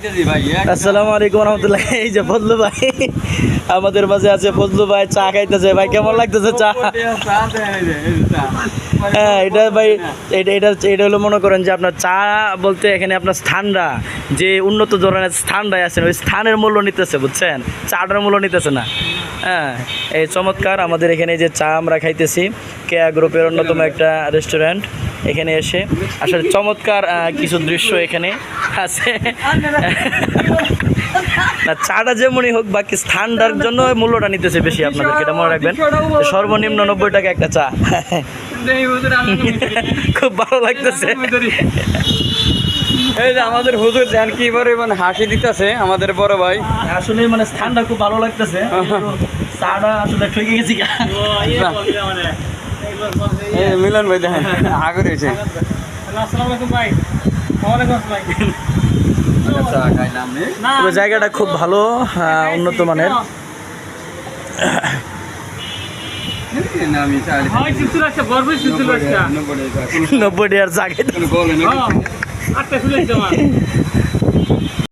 আসসালামু আলাইকুম রহমতুল্লাহ। এই যে ফজলু ভাই আমাদের মাঝে আছে। ফজলু ভাই চা খাইতেছে। ভাই কেমন লাগতেছে চা? হ্যাঁ এটা ভাই এটা হলো মনে করেন যে আপনার চা বলতে এখানে আপনার স্থানরা যে উন্নত ধরনের স্থানরাই আছেন ওই স্থানের মূল্য নিতেছে, বুঝছেন? চাটার মূল্য নিতেছে না। হ্যাঁ এই চমৎকার আমাদের এখানে যে চা আমরা খাইতেছি কেয়া গ্রুপের অন্যতম একটা রেস্টুরেন্ট। এখানে এসে আসলে চমৎকার কিছু দৃশ্য এখানে আছে। না চাটা যেমনই হোক বাকি স্থানটার জন্য মূল্যটা নিতেছে বেশি। আপনাদেরকে এটা মনে রাখবেন, সর্বনিম্ন 90 টাকা একটা চা। খুব ভালো লাগতেছে। এই যে আমাদের হুজুর ধ্যান কি মানে হাসি দিতেছে আমাদের বড় ভাই। আসলে মানে স্থানটা খুব ভালো লাগতেছে। চাটা আসলে ঠকে গেছি। মিলন ভাই দেখেন আগে রয়েছে। জায়গাটা খুব ভালো, উন্নত মানের। 90 টাকার জায়গায়